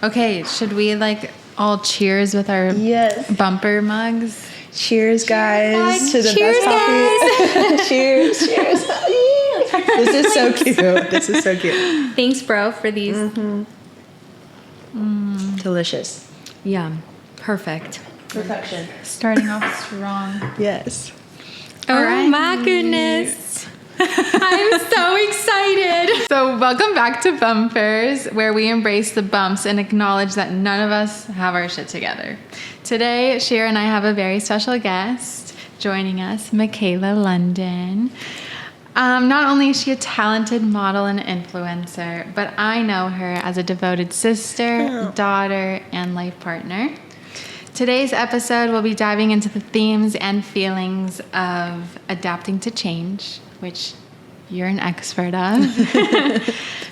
Okay, should we like all cheers with our bumper mugs? Cheers, guys, to the Cheers, best coffee. Cheers, cheers. This is so cute. This is so cute. Thanks, bro, for these. Delicious. Yum. Perfect. Perfection. Starting off strong. Yes. Oh my goodness. I'm so excited. So welcome back to Bumpers, where we embrace the bumps and acknowledge that none of us have our shit together. Today, Shira and I have a very special guest joining us, Makayla London. Not only is she a talented model and influencer, but I know her as a devoted sister, daughter, and life partner. Today's episode will be diving into the themes and feelings of adapting to change, which you're an expert of.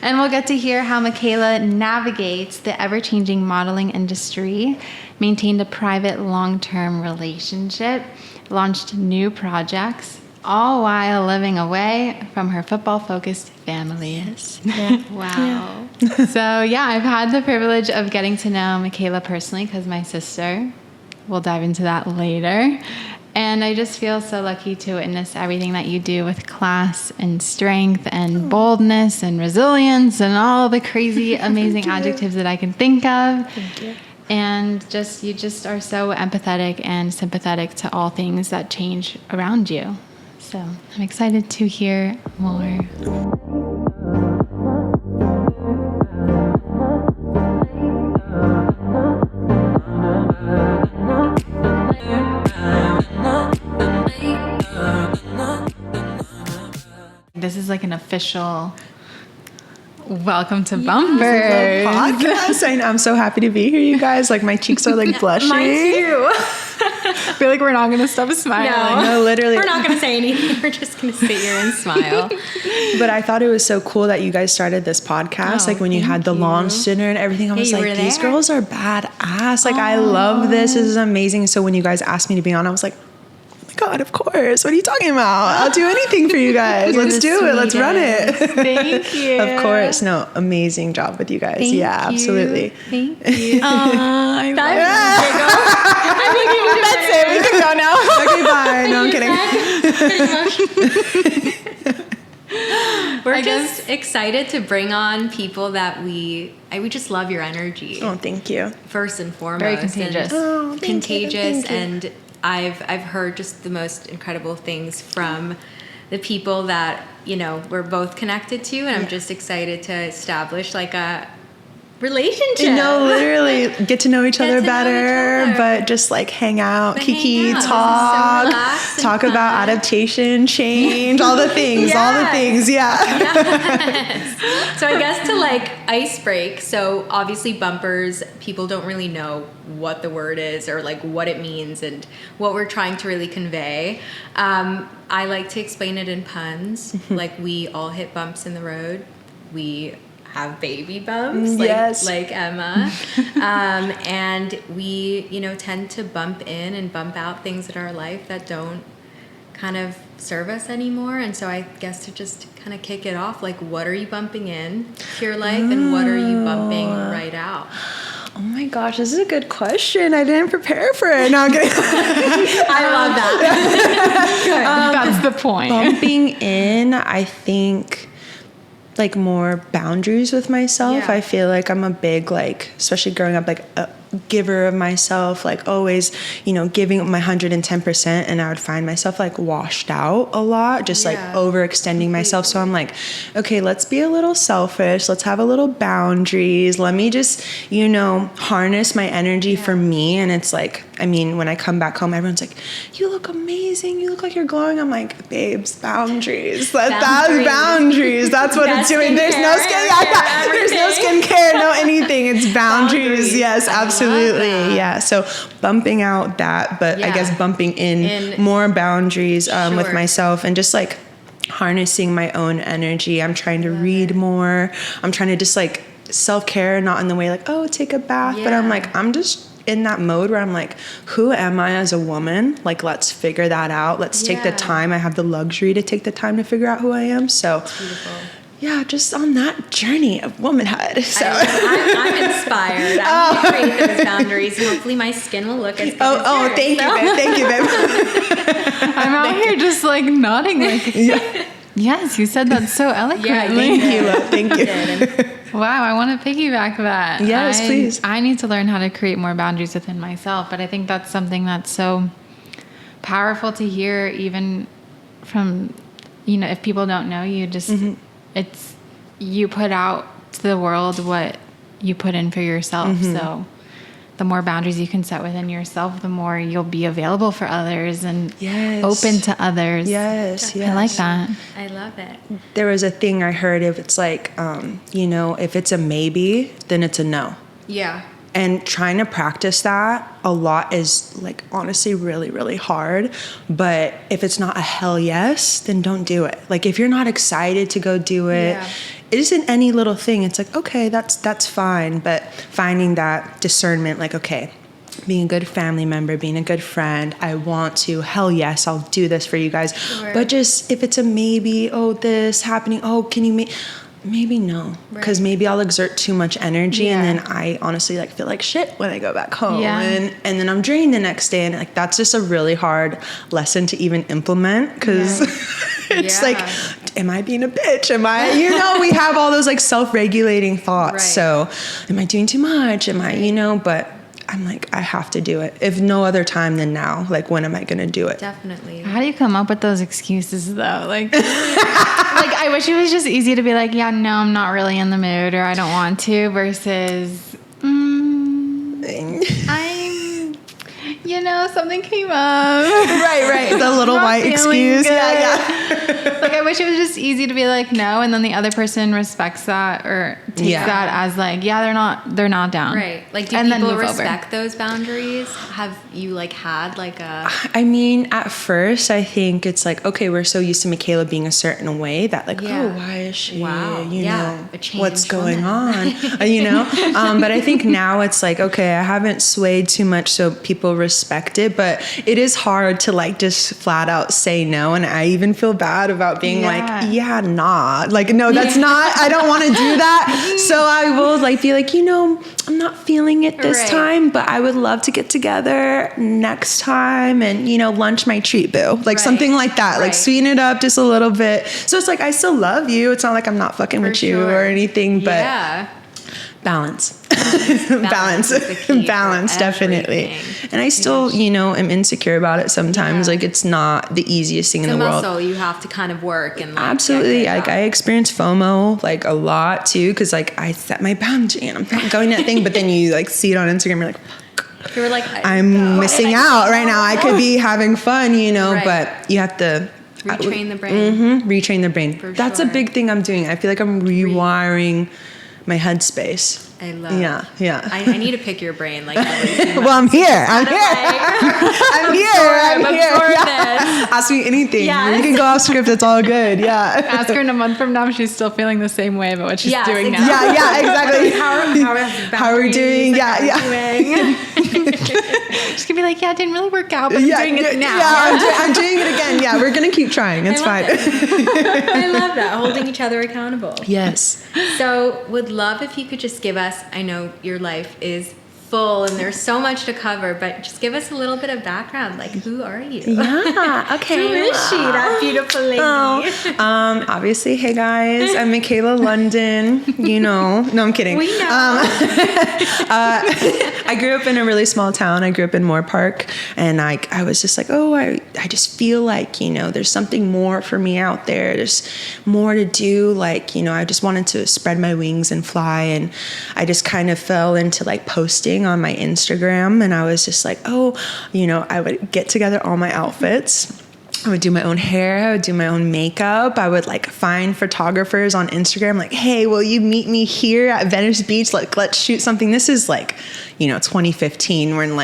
And we'll get to hear how Makayla navigates the ever-changing modeling industry, maintained a private long-term relationship, launched new projects, all while living away from her football-focused family. Wow. So yeah, I've had the privilege of getting to know Makayla personally because my sister. We'll dive into that later. And I just feel so lucky to witness everything that you do with class and strength and boldness and resilience and all the crazy, amazing adjectives that I can think of. Thank you. And you just are so empathetic and sympathetic to all things that change around you. So I'm excited to hear more. This is like an official welcome to Bumpers. Podcast. I'm so happy to be here, you guys. Like my cheeks are like blushing. Mine too. I feel like we're not going to stop smiling. No, literally. We're not going to say anything. We're just going to sit here and smile. But I thought it was so cool that you guys started this podcast. Like when you had the launch dinner and everything, I was like, these girls are badass. Like I love this. This is amazing. So when you guys asked me to be on, I was like, God, of course. What are you talking about? I'll do anything for you guys. Let's do it. Let's run it. Thank you. Of course. No, amazing job with you guys. Thank you. Absolutely. Thank you. I That's it. We can go now. Okay, bye. No, I'm kidding. We're just excited to bring on people that we just love your energy. Oh, thank you. First and foremost. Very contagious. And contagious. Thank you. And I've heard just the most incredible things from the people that, we're both connected to. And I'm just excited to establish like a relationship. No, literally get to know each other better, but just like hang out, kiki, talk, so talk about adaptation, change, all the things, Yes. So I guess to like ice break, so obviously bumpers, people don't really know what the word is or like what it means and what we're trying to really convey. I like to explain it in puns. Like we all hit bumps in the road. We have baby bumps like Emma. And we, tend to bump in and bump out things in our life that don't kind of serve us anymore. And so I guess to just kind of kick it off, like what are you bumping in to your life and what are you bumping right out? Oh my gosh, this is a good question. I didn't prepare for it. No, I'm kidding. I love that. That's the point. Bumping in, I think, like more boundaries with myself. Yeah. I feel like I'm a big, like, especially growing up, like a giver of myself, like always, giving my 110%, and I would find myself like washed out a lot, just like overextending myself. So I'm like, okay, let's be a little selfish. Let's have a little boundaries. Let me just, harness my energy for me. And it's like, I mean, when I come back home, everyone's like, you look amazing. You look like you're glowing. I'm like, babes, boundaries. That's boundaries. That's what it's doing. There's no skincare. There's no skincare, no anything. It's boundaries. Yes, absolutely. Yeah. So bumping out that, but I guess bumping in more boundaries with myself and just like harnessing my own energy. I'm trying to read more. I'm trying to just like self-care, not in the way like, oh, take a bath, but I'm like, I'm just in that mode where I'm like, who am I as a woman? Like, let's figure that out. Let's take the time. I have the luxury to take the time to figure out who I am. So yeah, just on that journey of womanhood. So I'm inspired. I'm going to create those boundaries, and hopefully my skin will look as good as yours. Thank you, babe. Thank you, babe. I'm out here just like nodding like, yes, you said that so eloquently. Yeah, Thank you, love. Thank you. Wow, I want to piggyback that. Yes, please. I need to learn how to create more boundaries within myself, but I think that's something that's so powerful to hear, even from, if people don't know you, just it's you put out to the world what you put in for yourself. So the more boundaries you can set within yourself, the more you'll be available for others and open to others. Yes. I like that. I love it. There was a thing I heard of, it's like, if it's a maybe, then it's a no. Yeah. And trying to practice that a lot is like honestly really, really hard. But if it's not a hell yes, then don't do it. Like if you're not excited to go do it, it isn't any little thing. It's like, okay, that's fine. But finding that discernment, like, okay, being a good family member, being a good friend, I want to, hell yes, I'll do this for you guys. Sure. But just if it's a maybe, this happening, can you maybe no, because maybe I'll exert too much energy and then I honestly feel like shit when I go back home and then I'm drained the next day, and that's just a really hard lesson to even implement, because it's like, am I being a bitch? Am I, we have all those self-regulating thoughts. So am I doing too much? Am I, but I'm like, I have to do it. If no other time than now, when am I going to do it? Definitely. How do you come up with those excuses though? I wish it was just easy to be like, yeah, no, I'm not really in the mood, or I don't want to, versus, something came up. Right. The little white excuse. Good. Yeah. I wish it was just easy to be like, no, and then the other person respects that or takes that as they're not down. Right. Do people respect those boundaries? Have you had a... I mean, at first I think it's okay, we're so used to Makayla being a certain way that why is she, what's going on, but I think now it's okay, I haven't swayed too much so people respect it, but it is hard to just flat out say no, and I even feel bad about being no, that's not, I don't want to do that. So I will be I'm not feeling it this time, but I would love to get together next time and lunch my treat, boo, something like that, sweeten it up just a little bit. So it's I still love you, it's not I'm not fucking with you or anything, but balance. Balance, definitely. And I still, am insecure about it sometimes. It's not the easiest thing in the world. So you have to kind of work and absolutely. I experience FOMO a lot too, because I set my boundary and I'm not going that thing, but then you see it on Instagram, you're fuck. You were I'm missing out right now. I could be having fun, but you have to retrain the brain. Retrain the brain. That's a big thing I'm doing. I feel like I'm rewiring my headspace. I love it. Yeah. I need to pick your brain well, I'm here. I'm here. Ask me anything. Yes. You can go off script. It's all good. Yeah. Ask her in a month from now if she's still feeling the same way about what she's doing now. Yeah, exactly. How are we doing? She's gonna be like, I didn't really work out, but I'm doing it now. I'm doing it again. Yeah, we're gonna keep trying. It's fine. I love that, holding each other accountable. Yes. So, would love if you could just give us, I know your life is full and there's so much to cover, but just give us a little bit of background. Who are you? Yeah. Okay. Who is she, that beautiful lady? Obviously, hey guys, I'm Makayla London. No, I'm kidding. We know. I grew up in a really small town. I grew up in Moore Park, and I was just I just feel there's something more for me out there. There's more to do. I just wanted to spread my wings and fly, and I just kind of fell into posting on my Instagram, and I was just I would get together all my outfits. I would do my own hair. I would do my own makeup. I would find photographers on Instagram, hey, will you meet me here at Venice Beach? Let's shoot something. This is 2015 when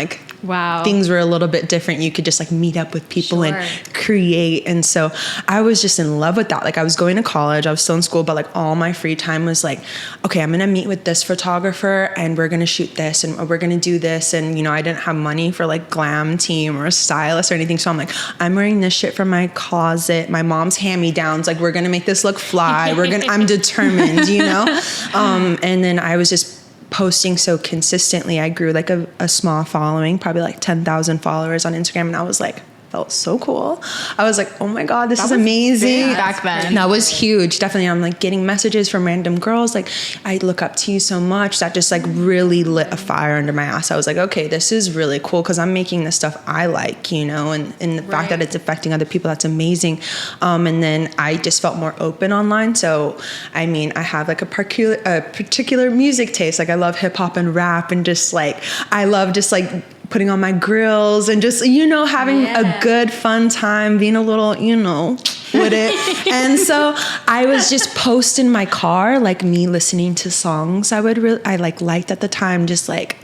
Wow. things were a little bit different. You could just like meet up with people and create. And so I was just in love with that. Like I was going to college, I was still in school, but like all my free time was like, okay, I'm going to meet with this photographer and we're going to shoot this and we're going to do this. And, you know, I didn't have money for like glam team or a stylist or anything. So I'm like, I'm wearing this shit from my closet, my mom's hand-me-downs. Like, we're going to make this look fly. I'm determined, you know? And then I was just posting so consistently. I grew like a small following, probably like 10,000 followers on Instagram. And I was like, felt so cool. I was like, oh my God, this is amazing. Back then. That was huge. Definitely. I'm like getting messages from random girls. Like, I look up to you so much. That just like really lit a fire under my ass. I was like, okay, this is really cool because I'm making the stuff I like, you know, and the fact that it's affecting other people, that's amazing. And then I just felt more open online. So, I mean, I have like a particular music taste. Like I love hip hop and rap and just like, I love just like putting on my grills and just, you know, having a good fun time, being a little, you know, with it. And so I was just posting my car, like me listening to songs I liked at the time, just like,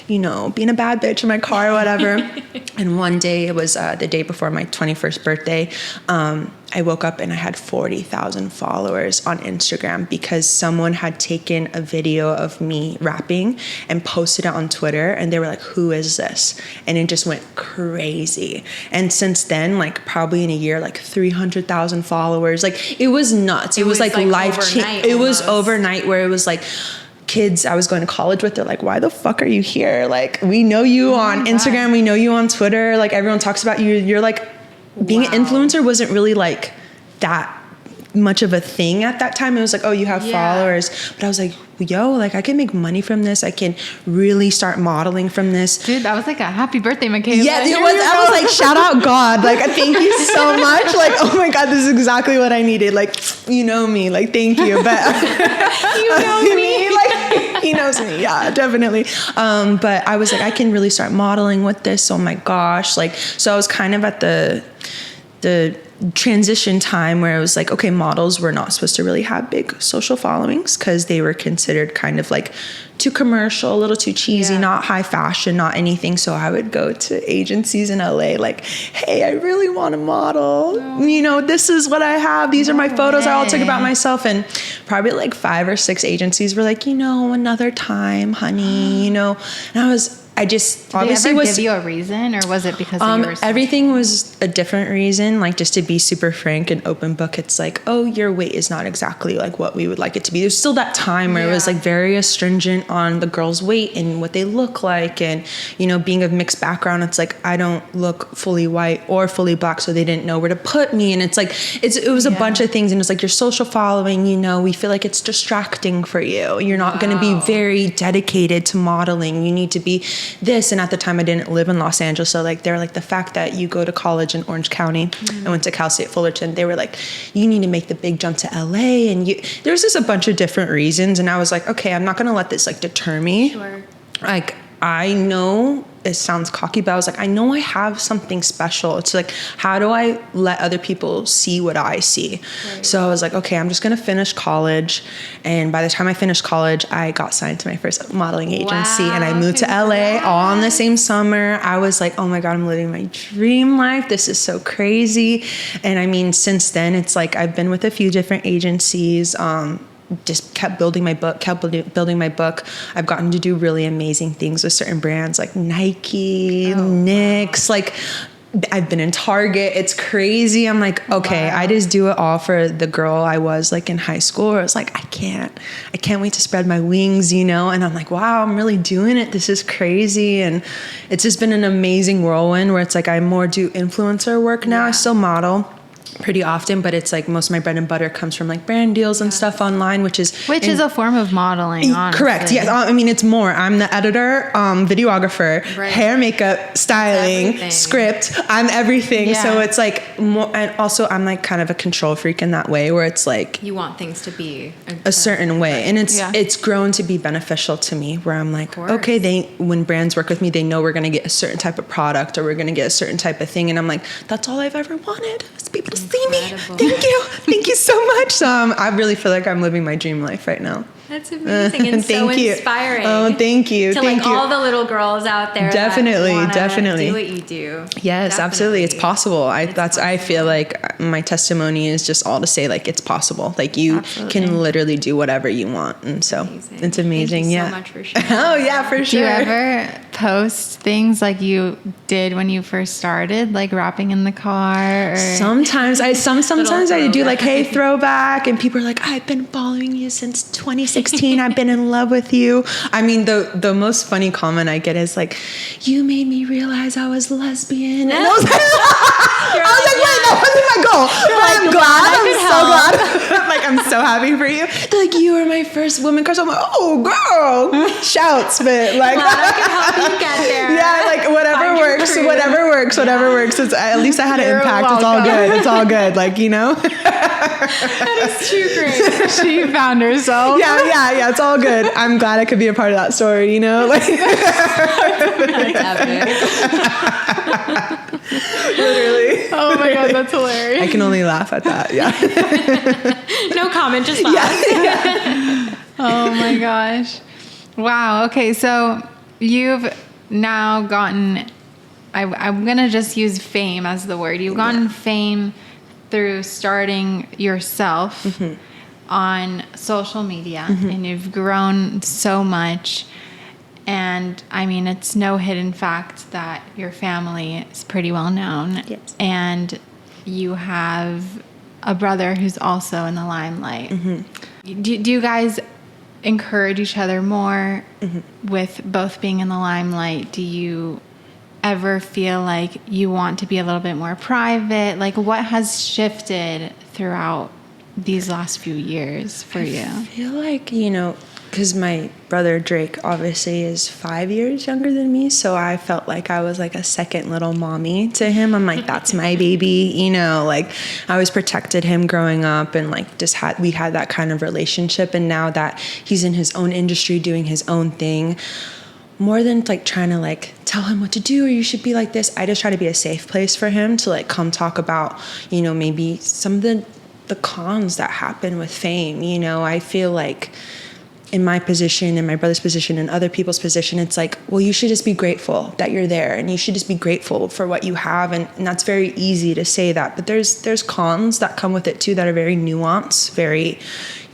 you know, being a bad bitch in my car or whatever. And one day, it was the day before my 21st birthday, I woke up and I had 40,000 followers on Instagram because someone had taken a video of me rapping and posted it on Twitter, and they were like, who is this? And it just went crazy. And since then, like probably in a year, like 300,000 followers. Like it was nuts. It was like life-changing. It was overnight, where it was like, kids I was going to college with, they're like, why the fuck are you here? Like, we know you on Instagram, we know you on Twitter, like everyone talks about you. You're like, being an influencer wasn't really like that much of a thing at that time. It was like, oh, you have followers. But I was like, yo, like I can make money from this. I can really start modeling from this. Dude, that was like a happy birthday, Makayla. Yeah, it was. I was like, shout out God. Like, thank you so much. Like, oh my God, this is exactly what I needed. Like, you know me. Like, thank you. But You know me. Like, he knows me. Yeah, definitely. But I was like, I can really start modeling with this. Oh my gosh. Like, so I was kind of at the transition time where it was like, okay, models were not supposed to really have big social followings because they were considered kind of like too commercial, a little too cheesy, not high fashion, not anything. So I would go to agencies in LA like, hey, I really want to model. You know, this is what I have. These are my photos I all took about myself. And probably like 5 or 6 agencies were like, you know, another time, honey, you know. And I just obviously give you a reason, or was it because of yours? Everything was a different reason. Like, just to be super frank and open book, it's like, oh, your weight is not exactly like what we would like it to be. There's still that time where it was like very astringent on the girl's weight and what they look like, and you know, being of mixed background, it's like I don't look fully white or fully black, so they didn't know where to put me. And it's like it was a bunch of things, and it's like your social following. You know, we feel like it's distracting for you. You're not going to be very dedicated to modeling. You need to be this. And at the time I didn't live in Los Angeles, so like they're like, the fact that you go to college in Orange County, I went to Cal State Fullerton, they were like, you need to make the big jump to LA, and there's just a bunch of different reasons. And I was like, okay, I'm not gonna let this like deter me. Like, I know it sounds cocky, but I was like, I know I have something special. It's like, how do I let other people see what I see? So I was like, okay, I'm just going to finish college. And by the time I finished college, I got signed to my first modeling agency, and I moved to LA all in the same summer. I was like, oh my God, I'm living my dream life. This is so crazy. And I mean, since then, it's like, I've been with a few different agencies, just kept building my book. I've gotten to do really amazing things with certain brands like Nike, NYX, like I've been in Target. It's crazy. I'm like, okay, I just do it all for the girl I was like in high school, where I was like, I can't wait to spread my wings, you know? And I'm like, wow, I'm really doing it. This is crazy. And it's just been an amazing whirlwind where it's like, I more do influencer work now. I still model pretty often, but it's like most of my bread and butter comes from like brand deals and stuff online, which is a form of modeling, honestly. Correct. Yes. I mean, it's more. I'm the editor, videographer, hair, makeup, styling, script. I'm everything. Yeah. So it's like more, and also I'm like kind of a control freak in that way, where it's like you want things to be a certain way, and it's grown to be beneficial to me, where I'm like, okay, when brands work with me, they know we're going to get a certain type of product, or we're going to get a certain type of thing, and I'm like, that's all I've ever wanted, is people to see me. Thank you so much. I really feel like I'm living my dream life right now. That's amazing and so Thank you. inspiring. Oh, thank you. To Thank you. all the little girls out there. Definitely, that definitely. do what you do. Yes, absolutely. It's possible. I feel like my testimony is just all to say like it's possible. Like you can literally do whatever you want, and so it's amazing. Thank you yeah. so much for sharing. Oh yeah, for Do sure. you ever post things like you did when you first started, like rapping in the car? Or Sometimes I do like, throwback. hey, throwback, and people are like, I've been following you since 2016. I've been in love with you. I mean, the most funny comment I get is like, you made me realize I was lesbian. And I was like, wait, that wasn't my goal. But I'm glad. I'm so glad. Like, I'm so happy for you. They're like, you were my first woman crush. I'm like, oh, girl. Shouts, but like, Glad I can help you get there. yeah, like whatever Find your works, crew. whatever works. It's, at least I had an impact. It's all good. It's all good. Like, you know? That is too great. she found herself. Yeah. It's all good. I'm glad I could be a part of that story, you know? Like, That's epic. literally. Oh my God, that's hilarious. I can only laugh at that. Yeah. No comment, just laugh. Oh my gosh. Wow. Okay. So you've now gotten, I'm going to just use fame as the word. You've gotten fame through starting yourself on social media, and you've grown so much. And I mean, it's no hidden fact that your family is pretty well known. Yes. And you have a brother who's also in the limelight. Do you guys encourage each other more with both being in the limelight? Do you ever feel like you want to be a little bit more private? Like, what has shifted throughout these last few years for you? I feel like, you know, because my brother Drake obviously is 5 years younger than me, so I felt like I was like a second little mommy to him. I'm like, that's my baby, you know, like I always protected him growing up, and like we had that kind of relationship. And now that he's in his own industry doing his own thing, more than like trying to like tell him what to do or you should be like this, I just try to be a safe place for him to like come talk about, you know, maybe some of the cons that happen with fame. You know, I feel like in my position, in my brother's position, and other people's position, it's like, well, you should just be grateful that you're there, and you should just be grateful for what you have. And that's very easy to say that, but there's cons that come with it too that are very nuanced, very,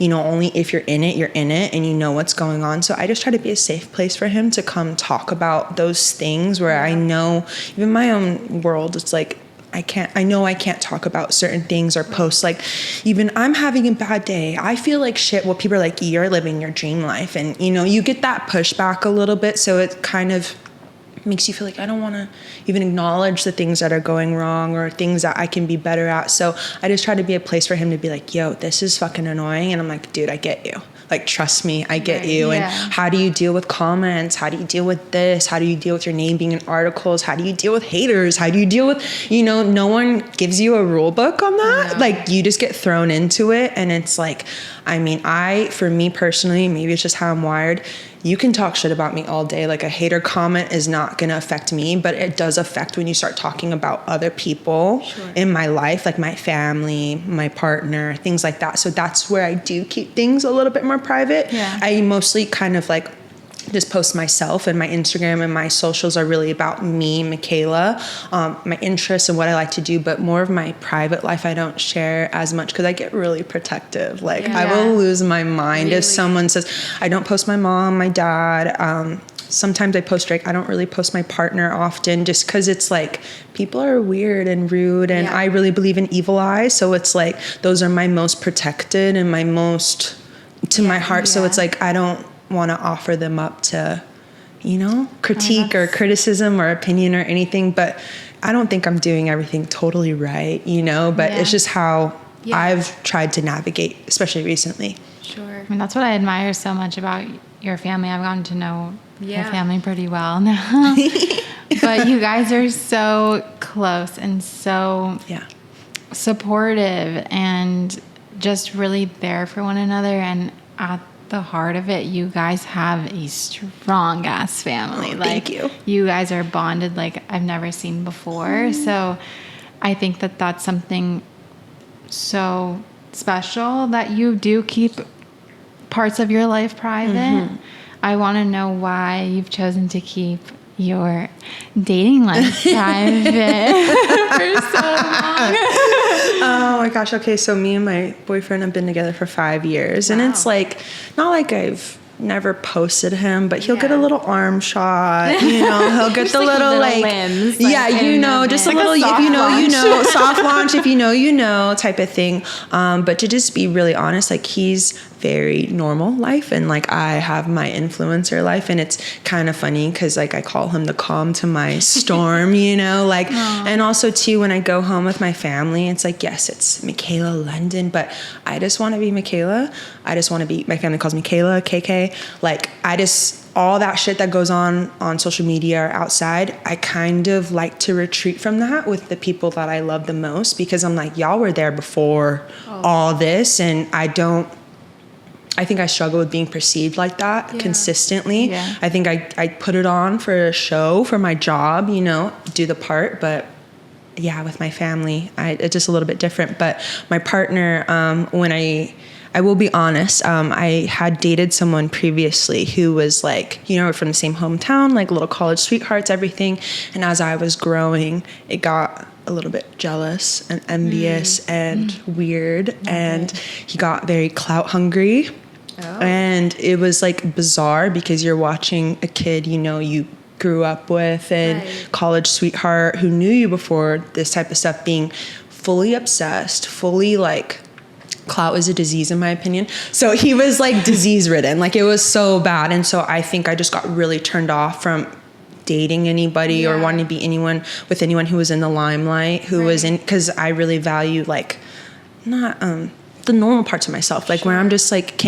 you know, only if you're in it and you know what's going on. So I just try to be a safe place for him to come talk about those things where I know, even my own world, it's like, I know I can't talk about certain things or post, like, even I'm having a bad day, I feel like shit. Well, people are like, you're living your dream life. And, you know, you get that pushback a little bit. So it kind of makes you feel like I don't want to even acknowledge the things that are going wrong or things that I can be better at. So I just try to be a place for him to be like, yo, this is fucking annoying. And I'm like, dude, I get you. Like, trust me, I get you. Yeah. And how do you deal with comments? How do you deal with this? How do you deal with your name being in articles? How do you deal with haters? How do you deal with, you know, no one gives you a rule book on that. No. Like, you just get thrown into it. And it's like, I mean, for me personally, maybe it's just how I'm wired. You can talk shit about me all day. Like, a hater comment is not going to affect me, but it does affect when you start talking about other people in my life, like my family, my partner, things like that. So that's where I do keep things a little bit more private. Yeah. I mostly kind of like just post myself, and my Instagram and my socials are really about me, Makayla, my interests and what I like to do, but more of my private life I don't share as much because I get really protective. Like, I will lose my mind if someone says, I don't post my mom, my dad. Sometimes I post Drake. I don't really post my partner often just because it's like people are weird and rude, and I really believe in evil eye. So it's like those are my most protected and my most to my heart. So it's like I don't want to offer them up to, you know, critique or criticism or opinion or anything. But I don't think I'm doing everything totally right, you know, but it's just how I've tried to navigate, especially recently. Sure. I mean, that's what I admire so much about your family. I've gotten to know your family pretty well now. But you guys are so close and so supportive and just really there for one another. And at the heart of it, you guys have a strong ass family. Thank you. You guys are bonded like I've never seen before. So I think that that's something so special that you do keep parts of your life private. I want to know why you've chosen to keep your dating life private for so long. Oh my gosh. Okay. So me and my boyfriend have been together for 5 years, and it's like, not like I've never posted him, but he'll get a little arm shot, you know, he'll get the little limbs, just a little, if you know, you know, soft launch, if you know, type of thing. But to just be really honest, like, he's very normal life, and like I have my influencer life, and it's kind of funny because like I call him the calm to my storm, you know, like. And also too, when I go home with my family, it's like, yes, it's Makayla London, but I just want to be Makayla. I just want to be, my family calls me Kayla, KK. Like, all that shit that goes on social media or outside, I kind of like to retreat from that with the people that I love the most, because I'm like, y'all were there before all this, and I think I struggle with being perceived like that consistently. Yeah. I think I put it on for a show, for my job, you know, do the part. But yeah, with my family, it's just a little bit different. But my partner, when I will be honest, I had dated someone previously who was like, you know, from the same hometown, like little college sweethearts, everything. And as I was growing, it got a little bit jealous and envious and weird. And he got very clout hungry. And it was like bizarre, because you're watching a kid, you know, you grew up with, and college sweetheart who knew you before this type of stuff, being fully obsessed, fully like, clout is a disease in my opinion. So he was like disease ridden, like it was so bad. And so I think I just got really turned off from dating anybody or wanting to be with anyone who was in the limelight, who was in, because I really value like not the normal parts of myself, like where I'm just like,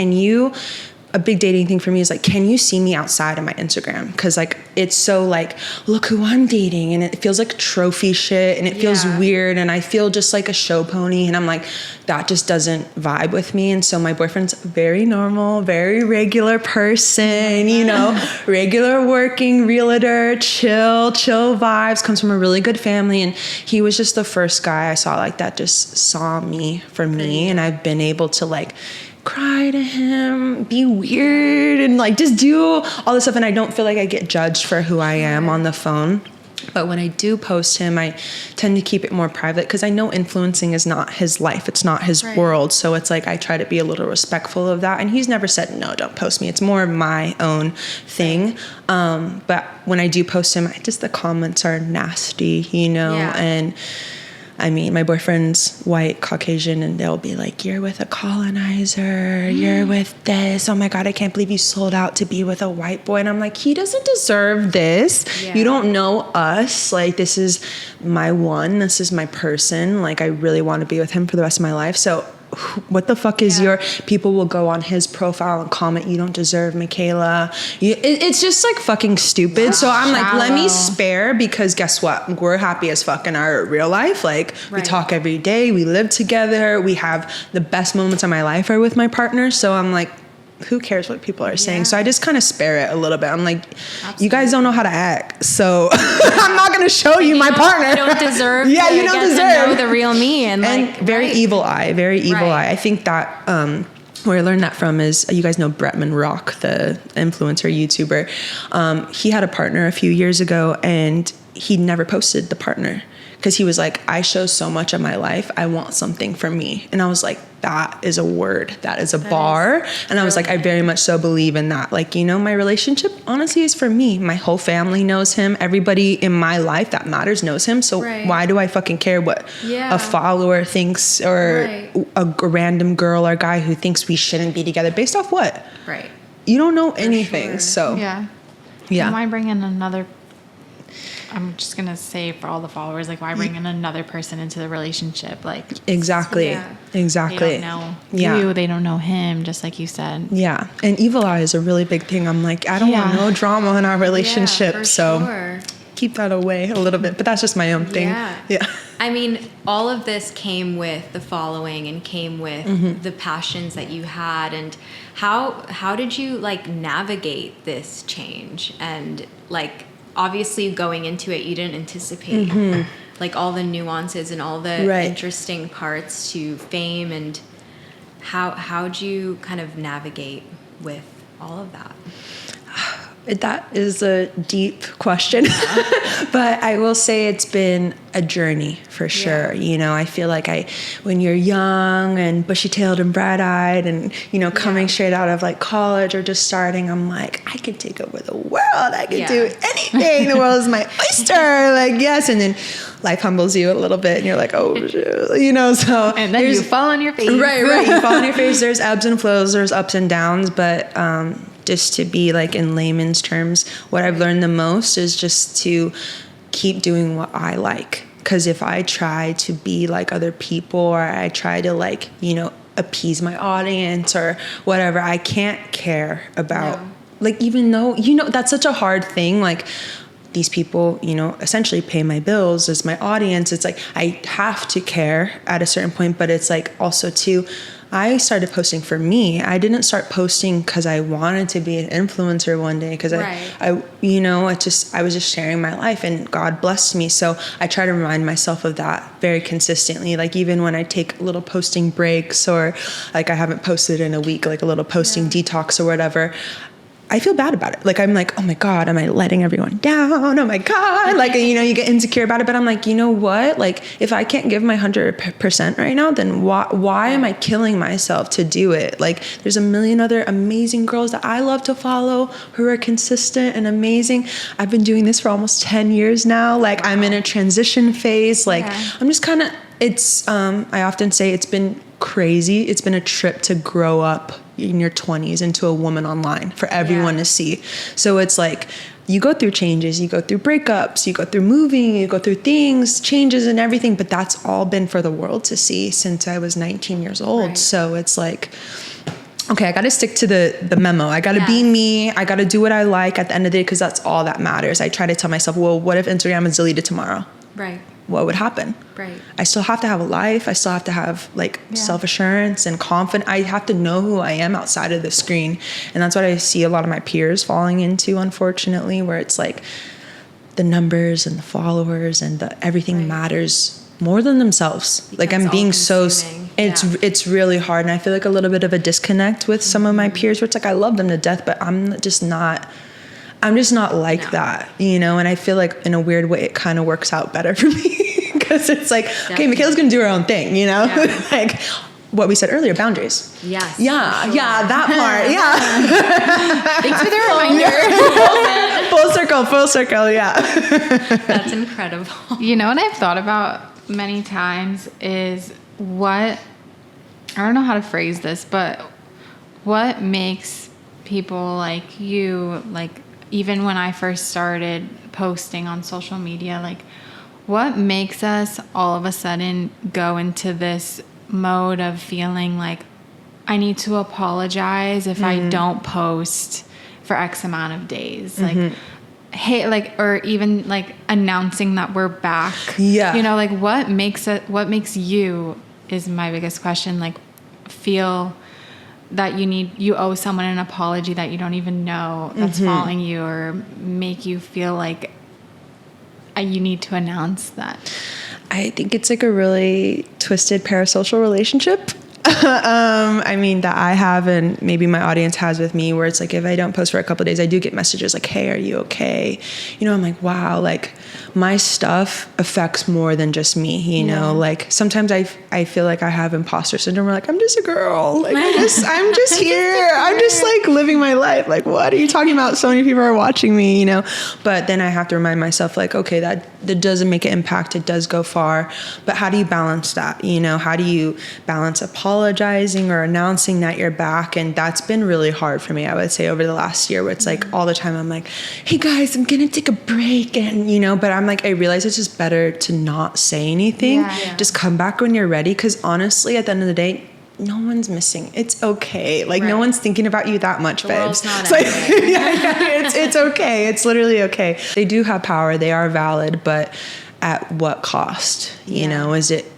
a big dating thing for me is like, can you see me outside of my Instagram? Because like, it's so like, look who I'm dating, and it feels like trophy shit, and it feels weird, and I feel just like a show pony, and I'm like, that just doesn't vibe with me. And so my boyfriend's very normal, very regular person, you know, regular working realtor, chill vibes, comes from a really good family, and he was just the first guy I saw like that just saw me for me, and I've been able to like cry to him, be weird, and like just do all this stuff, and I don't feel like I get judged for who I am on the phone. But when I do post him, I tend to keep it more private, because I know influencing is not his life, it's not his world. So it's like I try to be a little respectful of that, and he's never said no, don't post me. It's more my own thing. But when I do post him, the comments are nasty, you know. And I mean, my boyfriend's white, Caucasian, and they'll be like, you're with a colonizer, you're with this, oh my God, I can't believe you sold out to be with a white boy. And I'm like, he doesn't deserve this. You don't know us. Like, this is my one, this is my person. Like, I really want to be with him for the rest of my life. So what the fuck is people will go on his profile and comment, you don't deserve Makayla. It's just like fucking stupid. So I'm like, let me spare, because guess what? We're happy as fuck in our real life. Like, we talk every day, we live together, we have the best moments of my life are with my partner. So I'm like, who cares what people are saying? So I just kind of spare it a little bit. I'm like, you guys don't know how to act, so I'm not going to show you my partner. You don't deserve you don't deserve to know the real me. And like, very evil eye. I think that where I learned that from is, you guys know Bretman Rock, the influencer YouTuber. He had a partner a few years ago, and he never posted the partner, because he was like, I show so much of my life, I want something for me. And I was like, that is a word, that is a bar. And I was like, I very much so believe in that. Like, you know, my relationship honestly is for me. My whole family knows him. Everybody in my life that matters knows him. So why do I fucking care what a follower thinks, or a random girl or guy who thinks we shouldn't be together based off what? You don't know anything. So why bring in another, I'm just going to say for all the followers, like, why bring in another person into the relationship? Like, exactly. They don't know you, they don't know him, just like you said. Yeah. And evil eye is a really big thing. I'm like, I don't want no drama in our relationship. So keep that away a little bit. But that's just my own thing. Yeah. I mean, all of this came with the following, and came with the passions that you had. And how did you like navigate this change? And like, obviously going into it, you didn't anticipate like all the nuances and all the interesting parts to fame. And how'd you kind of navigate with all of that? That is a deep question, but I will say it's been a journey for sure. Yeah. You know, I feel like when you're young and bushy-tailed and bright-eyed and, you know, coming straight out of like college or just starting, I'm like, I could take over the world. I could do anything. The world is my oyster. Like, yes. And then life humbles you a little bit and you're like, oh, shit. You know, so. And then you fall on your face. Right. You fall on your face. There's ebbs and flows. There's ups and downs. But, just to be like in layman's terms, what I've learned the most is just to keep doing what I like. Because if I try to be like other people, or I try to like, you know, appease my audience or whatever, I can't care about like, even though, you know, that's such a hard thing. Like, these people, you know, essentially pay my bills as my audience. It's like, I have to care at a certain point, but it's like also too, I started posting for me. I didn't start posting because I wanted to be an influencer one day, because I, you know, I was just sharing my life and God blessed me. So I try to remind myself of that very consistently. Like, even when I take little posting breaks, or like I haven't posted in a week, like a little posting detox or whatever, I feel bad about it. Like, I'm like, oh my God, am I letting everyone down? Oh my God. Like, you know, you get insecure about it, but I'm like, you know what? Like, if I can't give my 100% right now, then why am I killing myself to do it? Like, there's a million other amazing girls that I love to follow who are consistent and amazing. I've been doing this for almost 10 years now. Like, I'm in a transition phase. Like, I'm just kind of, I often say it's been crazy. It's been a trip to grow up in your 20s into a woman online for everyone to see. So it's like, you go through changes, you go through breakups, you go through moving, you go through things, changes and everything, but that's all been for the world to see since I was 19 years old. Right. So it's like, okay, I got to stick to the memo. I got to be me. I got to do what I like at the end of the day, because that's all that matters. I try to tell myself, well, what if Instagram is deleted tomorrow? Right. What would happen? Right. I still have to have a life. I still have to have like self-assurance and confidence. I have to know who I am outside of the screen. And that's what I see a lot of my peers falling into, unfortunately, where it's like the numbers and the followers and everything matters more than themselves. Like, I'm being so, it's really hard. And I feel like a little bit of a disconnect with some of my peers, where it's like, I love them to death, but I'm just not like that, you know? And I feel like in a weird way, it kind of works out better for me, because it's like, okay, Makayla's going to do her own thing, you know? Like what we said earlier, boundaries. Yes. Yeah. Sure. Yeah. That part. Yeah. Thanks for the Full reminder. circle. Yeah. That's incredible. You know what I've thought about many times is I don't know how to phrase this, but what makes people like you, like, even when I first started posting on social media, like, what makes us all of a sudden go into this mode of feeling like I need to apologize if I don't post for X amount of days? Like, hey, like, or even like announcing that we're back. Yeah. You know, like, what makes you, is my biggest question, like, feel that you owe someone an apology that you don't even know that's following you, or make you feel like you need to announce that? I think it's like a really twisted parasocial relationship. I mean, that I have, and maybe my audience has with me, where it's like, if I don't post for a couple of days, I do get messages like, hey, are you okay? You know, I'm like, wow, like, my stuff affects more than just me, you know? Like, sometimes I feel like I have imposter syndrome, where like, I'm just a girl. Like, I'm just here. I'm just like living my life. Like, what are you talking about? So many people are watching me, you know? But then I have to remind myself, like, okay, that doesn't make an impact. It does go far. But how do you balance that? You know, how do you balance apologizing or announcing that you're back? And that's been really hard for me, I would say, over the last year, where it's like all the time I'm like, hey guys, I'm gonna take a break, and you know, but I'm like, I realize it's just better to not say anything. Just come back when you're ready, because honestly, at the end of the day, no one's missing. It's okay. Like, no one's thinking about you that much, babes. It's like, it's okay. It's literally okay. They do have power. They are valid, but at what cost? You know, is it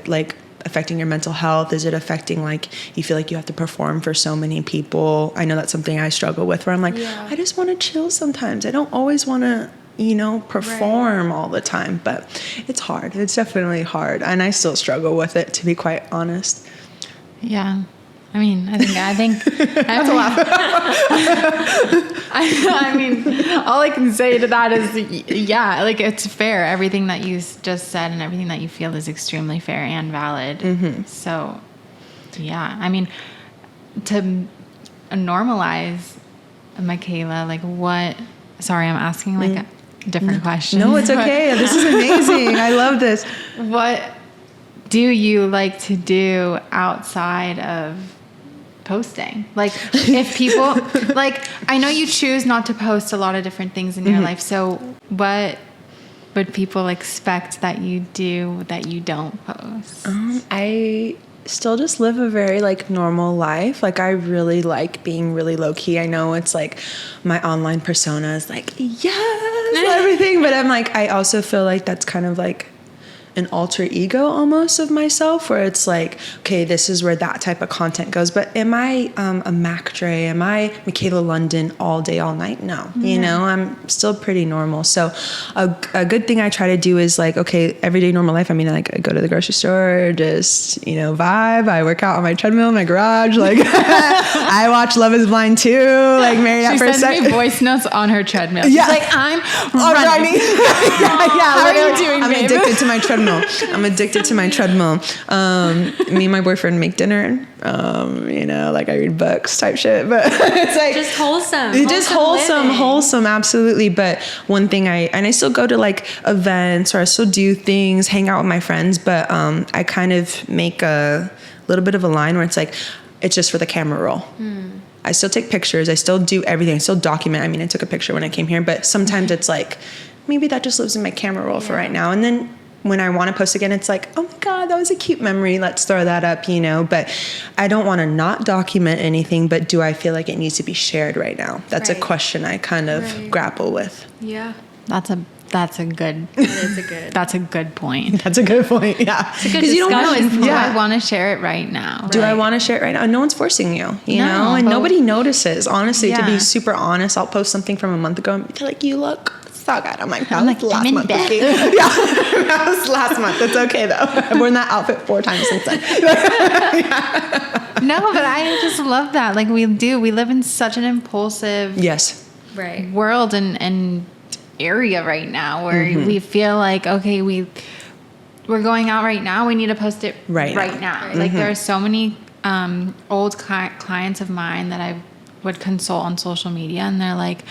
like affecting your mental health? Is it affecting, like, you feel like you have to perform for so many people? I know that's something I struggle with, where I'm like, I just want to chill sometimes. I don't always want to, you know, perform all the time, but it's hard. It's definitely hard. And I still struggle with it, to be quite honest. Yeah. I mean, I think that's a laugh. I mean, all I can say to that is, yeah, like it's fair. Everything that you just said and everything that you feel is extremely fair and valid. Mm-hmm. So, yeah, I mean, to normalize, Makayla, like what? Sorry, I'm asking like a different question. No, it's okay. This is amazing. I love this. What do you like to do outside of posting? Like if people like, I know you choose not to post a lot of different things in your life. So what would people expect that you do that you don't post? I still just live a very like normal life. Like I really like being really low key. I know it's like my online persona is like, yes, everything. But I'm like, I also feel like that's kind of like an alter ego almost of myself, where it's like, okay, this is where that type of content goes. But am I a Mac Dre? Am I Makayla London all day, all night? No, you know, I'm still pretty normal. So a good thing I try to do is like, okay, everyday normal life. I mean, like I go to the grocery store, just, you know, vibe. I work out on my treadmill in my garage. Like I watch Love is Blind 2, like Married at First Sight. She sends me voice notes on her treadmill. She's Yeah. like, I'm running. How are you doing, I'm babe? addicted to my treadmill. I'm addicted to my treadmill. Me and my boyfriend make dinner. You know, like I read books type shit, but it's like Just wholesome. It's just living. wholesome, absolutely. But one thing I still go to like events, or I still do things, hang out with my friends, but I kind of make a little bit of a line where it's like, it's just for the camera roll. I still take pictures. I still do everything. I still document. I mean, I took a picture when I came here, but sometimes it's like, maybe that just lives in my camera roll for right now. And then when I want to post again, it's like, oh my God, that was a cute memory. Let's throw that up, you know. But I don't want to not document anything, but do I feel like it needs to be shared right now? That's a question I kind of grapple with. Yeah. That's a good. That is a good. That's a good point. That's a good point. Yeah. It's a good you don't know. discussion. Do I want to share it right now? Do I want to share it right now? No one's forcing you, you No, know, and but- nobody notices. Honestly, to Yeah. be super honest, I'll post something from a month ago and they're like, you look so good. I'm like, that I'm was like, last I'm in month. bed. Okay. Yeah, that was last month. It's okay though. I've worn that outfit 4 times since then. No, but I just love that. Like we live in such an impulsive Yes. Right. world and area right now where we feel like, okay, we're going out right now. We need to post it Right now. Like there are so many old clients of mine that I would consult on social media, and they're like,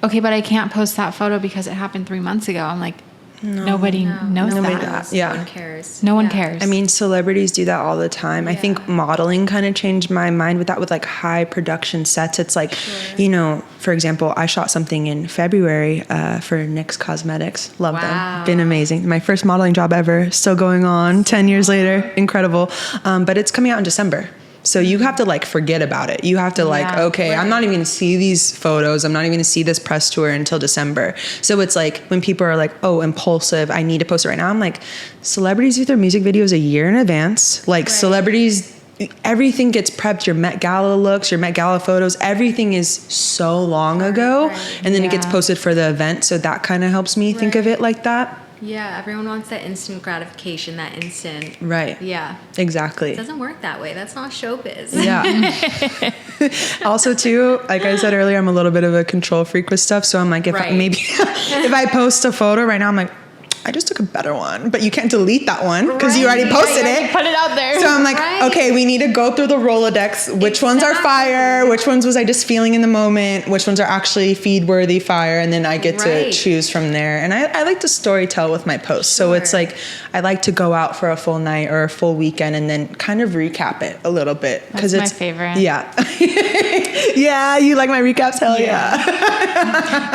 okay, but I can't post that photo because it happened 3 months ago. I'm like, nobody knows Nobody that. knows. Yeah. No one cares. No one Yeah. cares. I mean, celebrities do that all the time. I think modeling kind of changed my mind with that, with like high production sets. It's like, you know, for example, I shot something in February for NYX Cosmetics. Love them. Been amazing. My first modeling job ever. Still going on 10 years later. Incredible. But it's coming out in December. So you have to like forget about it. You have to like, okay, I'm not even going to see these photos. I'm not even going to see this press tour until December. So it's like when people are like, oh, impulsive, I need to post it right now. I'm like, celebrities do their music videos a year in advance. Like celebrities, everything gets prepped. Your Met Gala looks, your Met Gala photos, everything is so long ago. And then it gets posted for the event. So that kind of helps me think of it like that. Yeah, everyone wants that instant gratification, that instant. Right. Yeah. Exactly. It doesn't work that way. That's not showbiz. Yeah. Also, too, like I said earlier, I'm a little bit of a control freak with stuff. So I'm like, if I post a photo right now, I'm like, I just took a better one, but you can't delete that one because you already posted it. Put it out there. So I'm like, okay, we need to go through the Rolodex. Which ones are fire? Which ones was I just feeling in the moment? Which ones are actually feed worthy fire? And then I get to choose from there. And I like to story tell with my posts. So it's like, I like to go out for a full night or a full weekend and then kind of recap it a little bit. That's my favorite. Yeah. Yeah, you like my recaps? Hell yeah.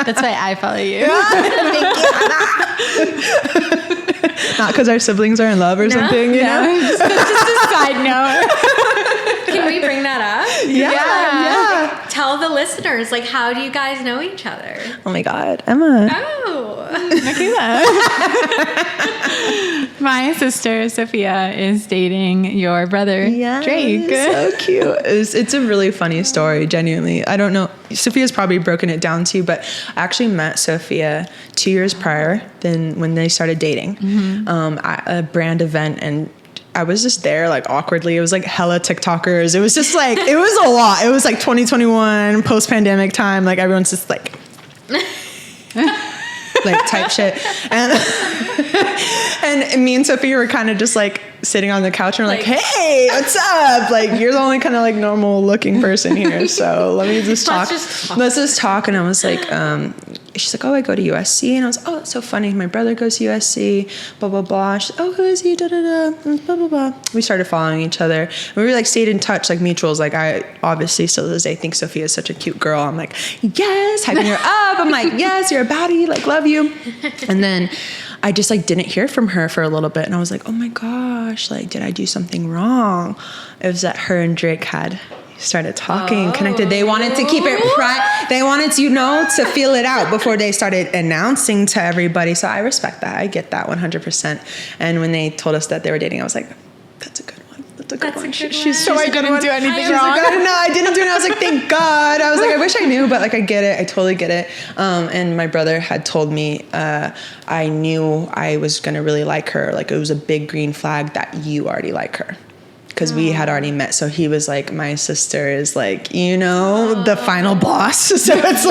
That's why I follow you. Thank you. Not because our siblings are in love or something, you know? Just a side note. Can we bring that up? Yeah. Tell the listeners, like, how do you guys know each other? Oh my God, Emma. Oh. Makayla. My sister Sophia is dating your brother Drake. So cute. It's a really funny story, genuinely. I don't know. Sophia's probably broken it down too, but I actually met Sophia 2 years prior than when they started dating at a brand event, and I was just there like awkwardly. It was like hella TikTokers. It was just like, it was a lot. It was like 2021 post-pandemic time. Like everyone's just like, like type shit. And me and Sophia were kind of just like sitting on the couch and we're like, hey, what's up? Like, you're the only kind of like normal looking person here. So let me just talk. Let's just talk. And I was like, she's like, oh, I go to USC. And I was like, oh, that's so funny. My brother goes to USC, blah, blah, blah. She's like, oh, who is he? Da, da, da, blah, blah, blah. We started following each other. And we were like stayed in touch, like mutuals. Like I obviously still to this day think Sophia is such a cute girl. I'm like, yes, hyping her up. I'm like, yes, you're a baddie. Like, love you. And then I just like didn't hear from her for a little bit. And I was like, oh my gosh, like, did I do something wrong? It was that her and Drake had started talking, connected. They wanted to keep it they wanted to, to feel it out before they started announcing to everybody. So I respect that. I get that 100%. And when they told us that they were dating, I was like, that's a good one. That's a good one. She's so I didn't do anything wrong. Like, no, I didn't do it. I was like, thank God. I was like, I wish I knew, but like, I get it. I totally get it. And my brother had told me, I knew I was going to really like her. Like it was a big green flag that you already like her. Because we had already met. So he was like, my sister is like, the final boss. So it's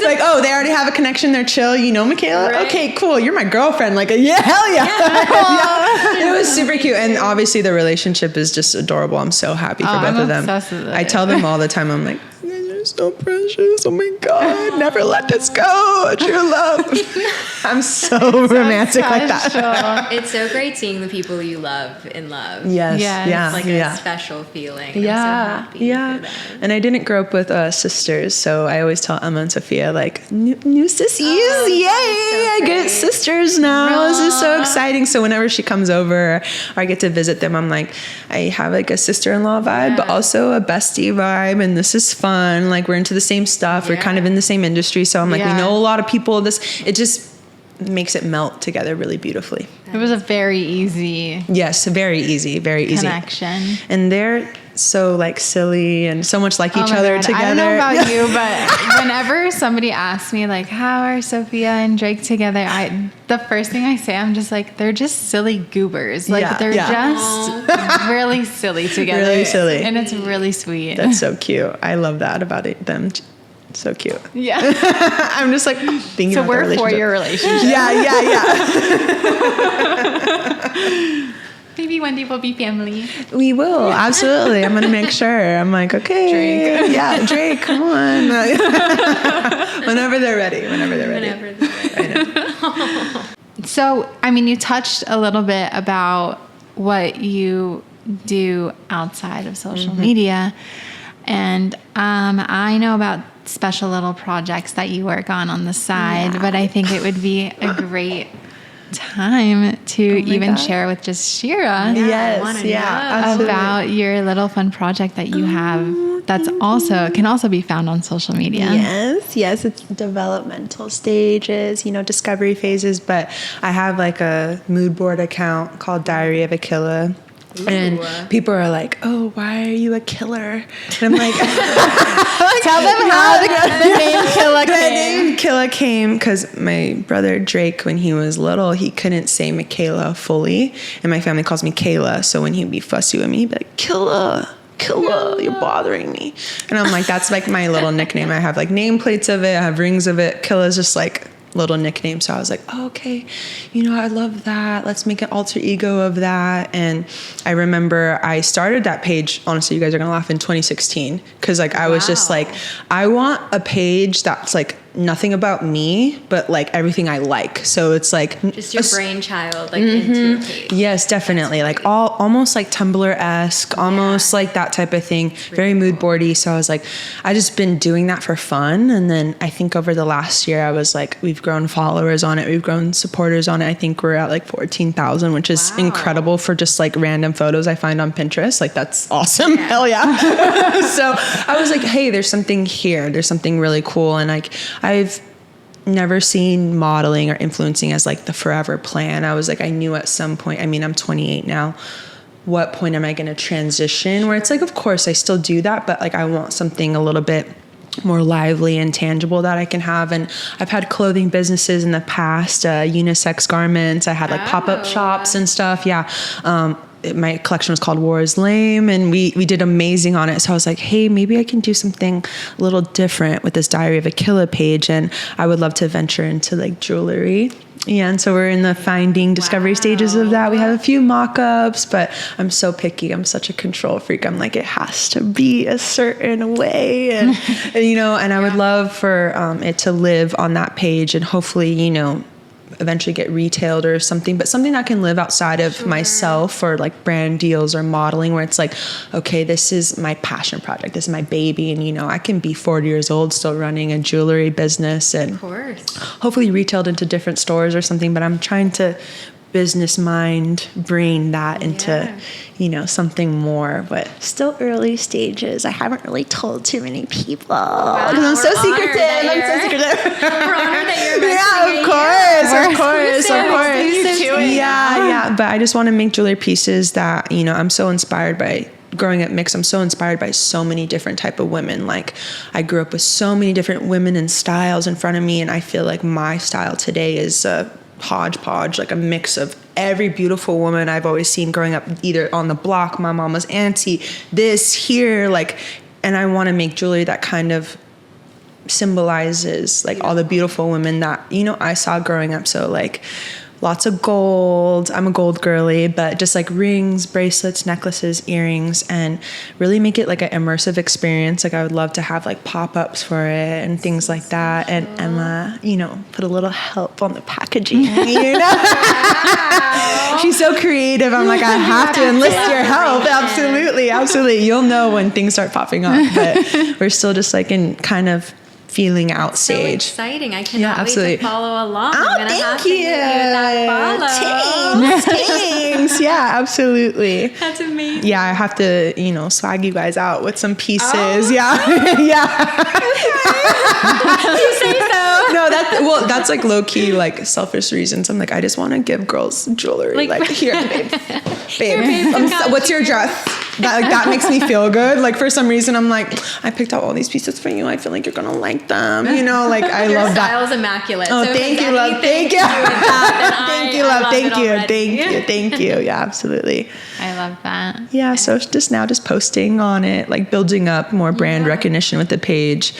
like, oh, they already have a connection. They're chill. Makayla? Right. Okay, cool. You're my girlfriend. Like, yeah, hell yeah. Yeah. It was super cute. And obviously the relationship is just adorable. I'm so happy for both of them. I tell them all the time, I'm like, so precious. Oh my God. Never let this go. True love. I'm so romantic like that. It's so great seeing the people you love in love. Yes. Yeah. It's like a special feeling. Yeah. I'm so happy for them. And I didn't grow up with sisters. So I always tell Emma and Sophia, like, new sissies. Yay. I get sisters now. This is so exciting. So whenever she comes over or I get to visit them, I'm like, I have like a sister-in-law vibe, but also a bestie vibe. And this is fun. Like we're into the same stuff. We're kind of in the same industry. So I'm like, we know a lot of people. It just makes it melt together really beautifully. It was a very easy. Yes, very easy connection. And they're so like silly and so much like each other together. I don't know about you, but whenever somebody asks me like, how are Sophia and Drake together? The first thing I say, I'm just like, they're just silly goobers. Like they're just really silly together. Really silly. And it's really sweet. That's so cute. I love that about them. So cute. Yeah. I'm just like thinking about we're for your relationship. Yeah. Maybe one day we'll be family. We will. Absolutely. I'm going to make sure. I'm like, okay. Drake. Yeah, Drake, come on. Whenever they're ready. I know. So, I mean, you touched a little bit about what you do outside of social media. And I know about special little projects that you work on the side, but I think it would be a great time to share with just Shira about your little fun project that you have that's can also be found on social media. Yes, it's developmental stages, discovery phases, but I have like a mood board account called Diary of a Killer. Ooh. And people are like, oh, why are you a killer? And I'm like, tell them how the name Killa came. The name Killa came because my brother Drake, when he was little, he couldn't say Makayla fully. And my family calls me Kayla. So when he'd be fussy with me, he'd be like, Killa, you're bothering me. And I'm like, that's like my little nickname. I have like nameplates of it. I have rings of it. Killa's just like little nickname. So I was like, oh, okay, I love that. Let's make an alter ego of that. And I remember I started that page, honestly, you guys are going to laugh, in 2016. Cause like, I was just like, I want a page that's like nothing about me, but like everything I like. So it's like just your brainchild, like into a page. Yes, definitely. Like almost like Tumblr-esque, almost like that type of thing. Very mood boardy. So I was like, I just been doing that for fun. And then I think over the last year, I was like, we've grown followers on it. We've grown supporters on it. I think we're at like 14,000, which is incredible for just like random photos I find on Pinterest. Like that's awesome. Hell yeah. So I was like, hey, there's something here. There's something really cool. And like, I've never seen modeling or influencing as like the forever plan. I was like, I knew at some point, I mean, I'm 28 now. What point am I going to transition where it's like, of course I still do that, but like I want something a little bit more lively and tangible that I can have. And I've had clothing businesses in the past, unisex garments. I had like pop-up shops and stuff. Yeah. My collection was called War is Lame, and we did amazing on it. So I was like, hey, maybe I can do something a little different with this Diary of a Killer page, and I would love to venture into like jewelry. Yeah, and so we're in the finding discovery stages of that. We have a few mock-ups, but I'm so picky. I'm such a control freak. I'm like, it has to be a certain way, and I would love for it to live on that page, and hopefully, eventually get retailed or something, but something that can live outside of myself for like brand deals or modeling, where it's like, okay, this is my passion project, this is my baby, and I can be 40 years old still running a jewelry business, and of course, hopefully retailed into different stores or something. But I'm trying to business mind bring that into something more, but still early stages. I haven't really told too many people because I'm so secretive. We're honored that you're of course. Yeah. But I just want to make jewelry pieces that I'm so inspired by. Growing up mixed, I'm so inspired by so many different type of women. Like, I grew up with so many different women and styles in front of me, and I feel like my style today is a hodgepodge, like a mix of every beautiful woman I've always seen growing up, either on the block, my mama's auntie, this here, like, and I want to make jewelry that kind of symbolizes like all the beautiful women that I saw growing up. So like lots of gold. I'm a gold girly, but just like rings, bracelets, necklaces, earrings, and really make it like an immersive experience. Like I would love to have like pop-ups for it and things like that. And Emma, put a little help on the packaging. She's so creative. I'm like, I have to enlist your help. Absolutely. You'll know when things start popping up, but we're still just like in kind of feeling out stage. So exciting. I cannot wait to follow along. I'm going to have to you. get you that follow. Thanks. Yeah, absolutely. That's amazing. Yeah, I have to, swag you guys out with some pieces. Oh. Yeah. You say so. No, that's like low key, like selfish reasons. I'm like, I just want to give girls jewelry. Like here, babe. What's your dress? That makes me feel good. Like for some reason, I'm like, I picked out all these pieces for you. I feel like you're gonna like them. I Your love that. style's immaculate. Oh, so thank you, love. Thank you. Thank you. Yeah, absolutely. I love that. Yeah. So just posting on it, like building up more brand recognition with the page.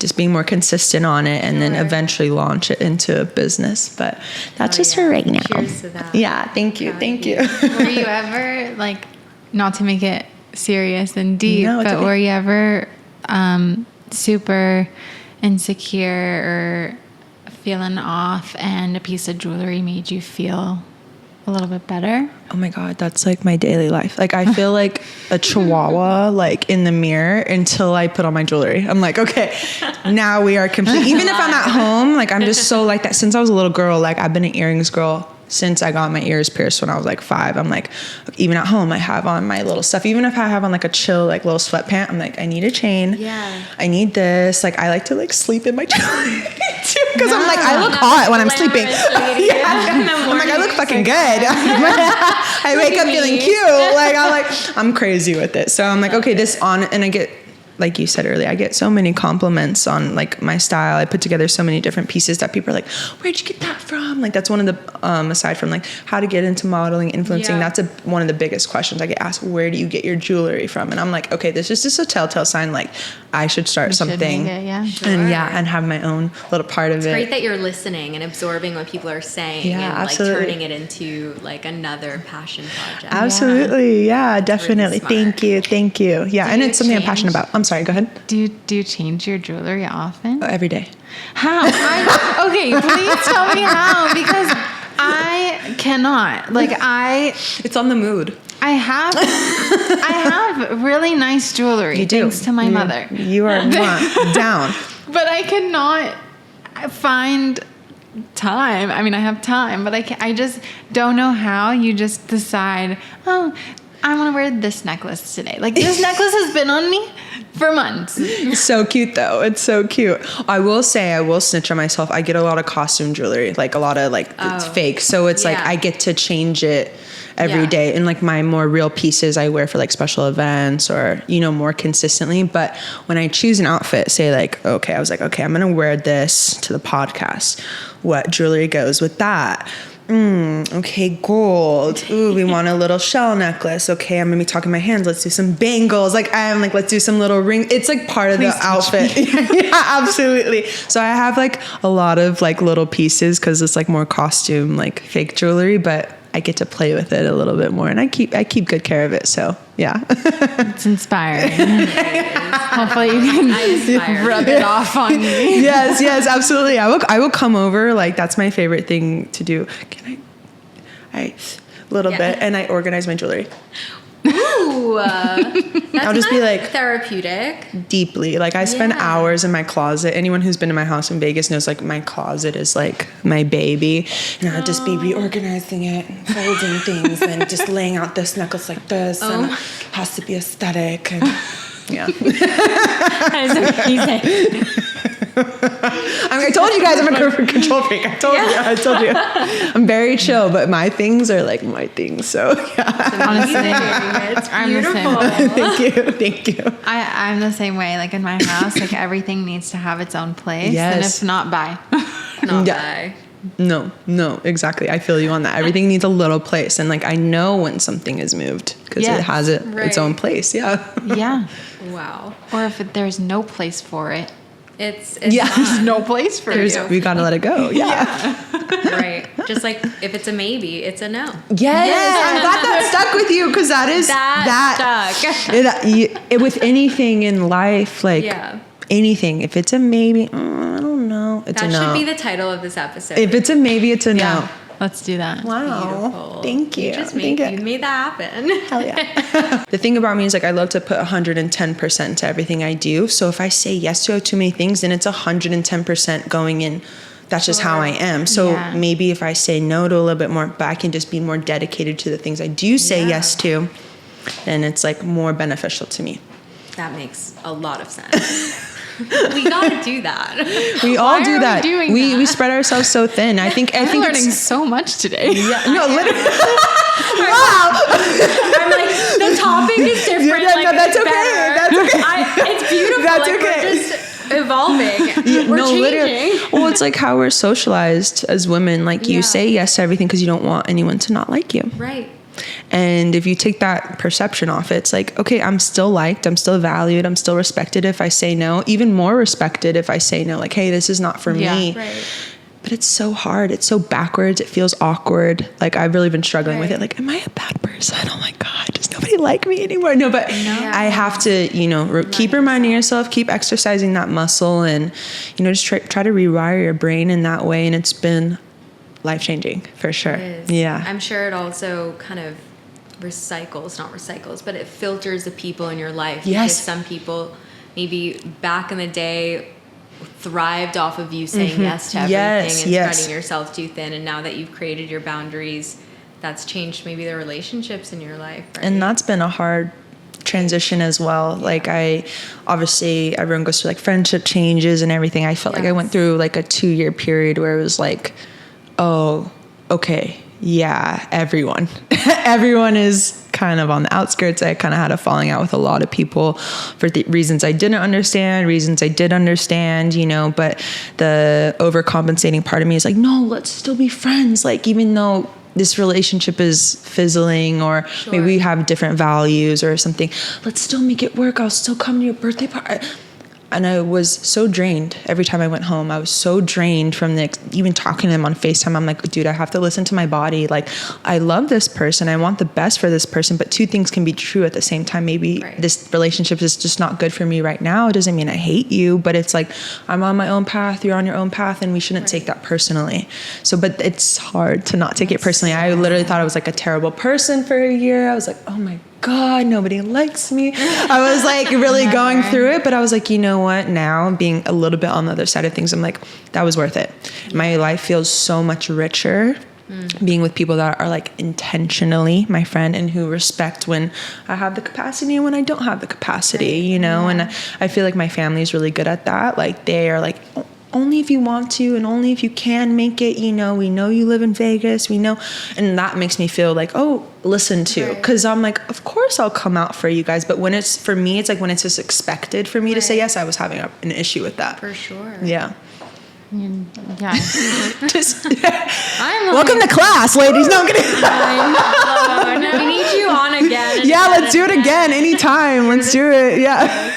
Just being more consistent on it, and then eventually launch it into a business. But that's just for right now. Cheers to that. Yeah. Thank you. Were you ever like, not to make it serious and deep, but okay. were you ever super insecure or feeling off, and a piece of jewelry made you feel a little bit better? Oh my God, that's like my daily life. Like I feel like a chihuahua like in the mirror until I put on my jewelry. I'm like, okay, now we are complete. Even if I'm at home, like I'm just so like that. Since I was a little girl, like I've been an earrings girl since I got my ears pierced when I was like 5. I'm like, even at home, I have on my little stuff. Even if I have on like a chill, like little sweatpant, I'm like, I need a chain. Yeah. I need this. Like I like to like sleep in my jewelry too, because I'm like, I look hot when I'm sleeping. I'm like, I look fucking good. I wake up feeling cute. Like I'm crazy with it. So I'm like, okay, this on, and I get, like you said earlier, I get so many compliments on like my style. I put together so many different pieces that people are like, where'd you get that from? Like that's one of the, aside from like how to get into modeling, influencing, that's one of the biggest questions I get asked, where do you get your jewelry from? And I'm like, okay, this is just a telltale sign. Like I should start something and have my own little part of it. It's great that you're listening and absorbing what people are saying and absolutely. like turning it into like another passion project. Absolutely. Yeah, definitely. Really Thank you. Yeah. And it's something I'm passionate about. I'm sorry, go ahead. Do you change your jewelry often? Every day. How? Okay, please tell me how, because I cannot. Like It's on the mood. I have really nice jewelry. You do. Thanks to my mother. You are down. But I cannot find time. I mean, I have time, but I just don't know how you just decide, oh, I want to wear this necklace today. Like this necklace has been on me for months. It's so cute though. It's so cute. I will say, I will snitch on myself. I get a lot of costume jewelry, like a lot of like it's fake. So it's like I get to change it every day. And like my more real pieces I wear for like special events or, you know, more consistently. But when I choose an outfit, say like, okay, I was like, okay, I'm going to wear this to the podcast. What jewelry goes with that? Okay, gold. Ooh, we want a little shell necklace. Okay, I'm gonna be talking my hands. Let's do some bangles. Like I'm like, let's do some little ring. It's like part of the outfit. Yeah, absolutely. So I have like a lot of like little pieces because it's like more costume, like fake jewelry, but I get to play with it a little bit more, and I keep good care of it. So yeah, it's inspiring. Hopefully you can rub it off on me. Yes, absolutely. I will come over. Like that's my favorite thing to do. Can I little bit, and I organize my jewelry. Ooh, that's I'll just be like therapeutic. Deeply. Like I spend hours in my closet. Anyone who's been to my house in Vegas knows like my closet is like my baby. And I'll just be reorganizing it, and folding things, and just laying out this necklace like this. And it has to be aesthetic. And yeah. That is amazing. I mean, I told you guys I'm a control freak. I told you. I'm very chill, but my things are like my things. So yeah. Honestly, it's I'm the beautiful. Thank you. I'm the same way. Like in my house, like everything needs to have its own place. Yes. And if not, bye. Not bye. No, exactly. I feel you on that. Everything needs a little place. And like, I know when something is moved because it has its own place. Yeah. Yeah. Wow. Or if there's no place for it. It's There's no place for it. We got to let it go. Yeah. Right. Just like if it's a maybe, it's a no. Yes. I'm glad that stuck with you because that is stuck. With anything in life, like anything, if it's a maybe, I don't know. It's a no. That should be the title of this episode. If it's a maybe, it's a no. Let's do that. Wow. Beautiful. Thank you. You made that happen. Hell yeah. The thing about me is like I love to put 110% to everything I do. So if I say yes to too many things, then it's 110% going in. That's just how I am. So maybe if I say no to a little bit more, but I can just be more dedicated to the things I do say yes to, then it's like more beneficial to me. That makes a lot of sense. We gotta do that. We all do that. We spread ourselves so thin. I think learning so much today. Yeah. No, literally. Wow. I'm like, the topic is different. Yeah, no, that's okay. That's okay. It's beautiful. That's like, okay. We're just evolving. We're changing. Literally. Well, it's like how we're socialized as women. Like you say yes to everything because you don't want anyone to not like you. Right. And if you take that perception off, it's like, okay, I'm still liked, I'm still valued, I'm still respected if I say no, even more respected if I say no, like, hey, this is not for me. Right. But it's so hard. It's so backwards. It feels awkward. Like I've really been struggling with it. Like, am I a bad person? Oh my God, does nobody like me anymore? No, but I have to, keep reminding yourself, keep exercising that muscle and, just try to rewire your brain in that way. And it's been life-changing for sure. Yeah. I'm sure it also kind of but it filters the people in your life. Yes. Because some people maybe back in the day thrived off of you saying yes to everything and spreading yourself too thin. And now that you've created your boundaries, that's changed maybe the relationships in your life. Right? And that's been a hard transition as well. Like obviously everyone goes through like friendship changes and everything. I felt like I went through like a 2-year period where it was like, oh, okay, yeah, everyone is kind of on the outskirts. I kind of had a falling out with a lot of people for the reasons I didn't understand, reasons I did understand, but the overcompensating part of me is like, no, let's still be friends. Like, even though this relationship is fizzling or maybe we have different values or something, let's still make it work. I'll still come to your birthday party. And I was so drained every time I went home. I was so drained from even talking to them on FaceTime. I'm like, dude, I have to listen to my body. Like, I love this person. I want the best for this person. But two things can be true at the same time. Maybe this relationship is just not good for me right now. It doesn't mean I hate you. But it's like, I'm on my own path. You're on your own path. And we shouldn't take that personally. So, but it's hard to not take it personally. I literally thought I was like a terrible person for a year. I was like, oh my God, nobody likes me. I was like really going through it, but I was like, you know what? Now being a little bit on the other side of things, I'm like, that was worth it. My life feels so much richer being with people that are like intentionally my friend and who respect when I have the capacity and when I don't have the capacity, you know. And I feel like my family is really good at that. Like they are like, only if you want to and only if you can make it, you know, we know you live in Vegas, we know. And that makes me feel like, oh, listen to, because I'm like, of course I'll come out for you guys. But when it's, for me, it's like when it's just expected for me to say yes, I was having an issue with that. For sure. Yeah. Yeah. Just I'm welcome to class, ladies. No, I'm kidding. We need you on again. And Yeah, again let's do it and again anytime. Let's do it. Yeah.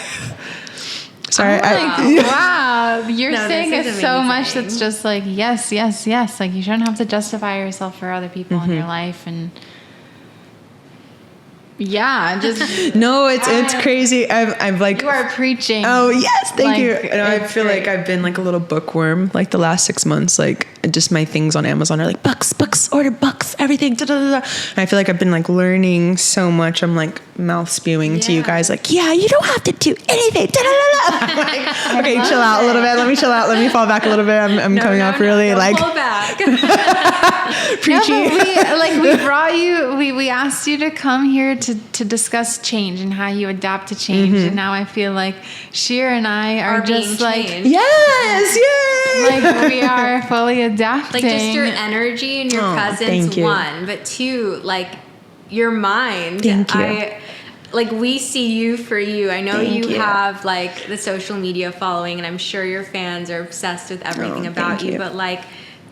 Sorry. Wow, you're No, saying this it is so much amazing. that's just like, yes, yes, yes. Like you shouldn't have to justify yourself for other people in your life. And yeah, just No, it's crazy. I'm like, you are preaching. oh yes, thank Like, you. And I it's feel like great. I've been like a little bookworm like the last 6 months. Like just my things on Amazon are like books, order books, everything. Da, da, da, da. And I feel like I've been like learning so much. I'm like mouth spewing to you guys. Like, yeah, you don't have to do anything. Da, da, da, da. I'm like, okay, chill out a little bit. Let me chill out. Let me fall back a little bit. I'm coming off really don't like pull back. preachy. No, but we brought you. We asked you to come here to discuss change and how you adapt to change. And now I feel like Sheer and I are just being like changed. Yes, yay. like we are fully adapting. Like just your energy and your Oh, presence, thank you. one, but two, like your mind. Thank you. Like we see you for you. I know Thank you you. have like the social media following, and I'm sure your fans are obsessed with everything Oh, about thank you. But like,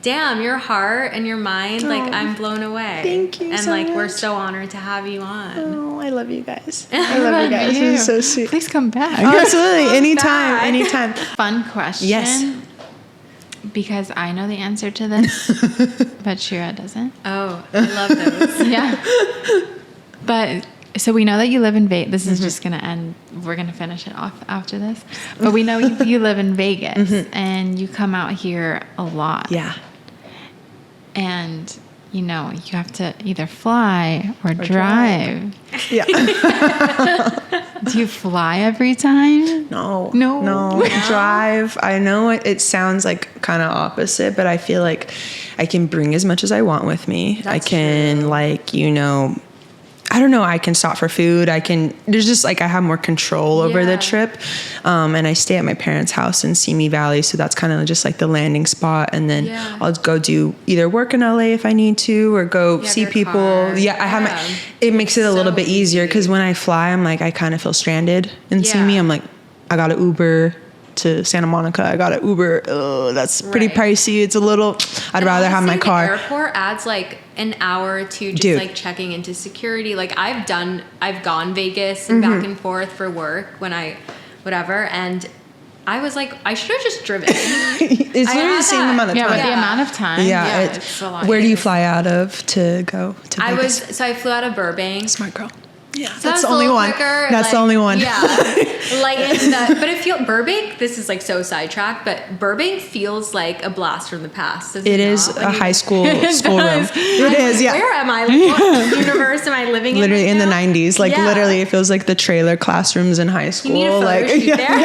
damn, your heart and your mind, like I'm blown away. Thank you And so like we're much. so honored to have you on. Oh, I love you guys. I love you guys. This is so sweet. Please come back. Oh, absolutely. Anytime. back. Anytime. Fun question. Yes. Because I know the answer to this, but Shira doesn't. Oh, I love those. Yeah. But so we know that you live in Vegas. This is just going to end. We're going to finish it off after this. But we know you live in Vegas and you come out here a lot. Yeah. And, you know, you have to either fly or drive. Yeah. Do you fly every time? No. No. Drive. I know it sounds like kind of opposite, but I feel like I can bring as much as I want with me. I That's can true. like, you know, I don't know. I can stop for food. There's just like, I have more control over the Yeah. trip. And I stay at my parents' house in Simi Valley. So that's kind of just like the landing spot. And then Yeah. I'll go do either work in LA if I need to, or go have see your people. car. Yeah. I have Yeah. it makes it a little So bit easier. Cause when I fly, I'm like, I kind of feel stranded in Simi. Yeah. I'm like, I got to Uber to Santa Monica. I got to Uber. Oh, that's pretty Right. pricey. It's a little, I'd rather have my Honestly, car. The airport adds like an hour or two just Dude. like checking into security. Like I've gone Vegas and back and forth for work whatever. And I was like, I should have just driven. It's literally had the same that. amount of Yeah, time. but the Yeah. amount of time. Yeah, it's a lot. where do you fly out of to go to I Vegas? I flew out of Burbank. Smart girl. Yeah, So that's that the was only a little one. quicker, That's the like, only one. Yeah, like but it feels Burbank. This is like so sidetracked, but Burbank feels like a blast from the past. Does It is not? a When you- high school room. It is, yeah. Where am I? Like, what universe am I living in? Literally right in the now? 90s. Like Yeah. literally it feels like the trailer classrooms in high school. need a photo like shoot yeah, there?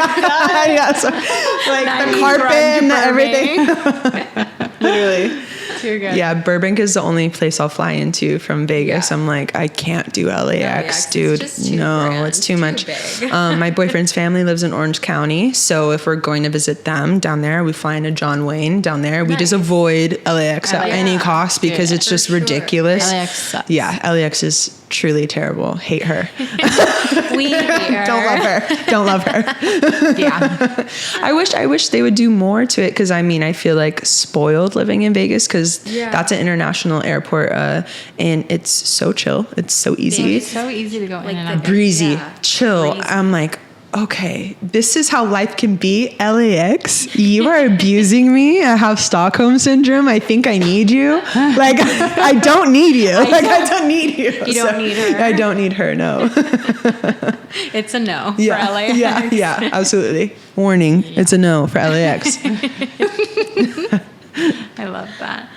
yeah. So, like the 90s carpet grunge and Burbank. everything. Literally. Too good. Yeah, Burbank is the only place I'll fly into from Vegas. Yeah. I'm like, I can't do LAX, it's dude. just too No, grand, it's too too much. big. My boyfriend's family lives in Orange County, so if we're going to visit them down there, we fly into John Wayne down there. We just Nice. avoid LAX at Yeah. any cost because Yeah, it's for just sure. ridiculous. LAX sucks. Yeah, LAX is truly terrible. Hate her. We here. Don't love her. Don't love her. Yeah. I wish they would do more to it because I mean I feel like spoiled living in Vegas because Yeah. that's an international airport and it's so chill. It's so easy, It's so easy to go in Like and the- out. breezy, Yeah, chill. breezy. I'm like, okay, this is how life can be. LAX, you are abusing me. I have Stockholm syndrome. I think I need you. Like I don't need you. Like I don't need you. You don't need her. I don't need her. No. It's a no Yeah, for LA. yeah, absolutely. Warning, it's a no for LAX. I love that.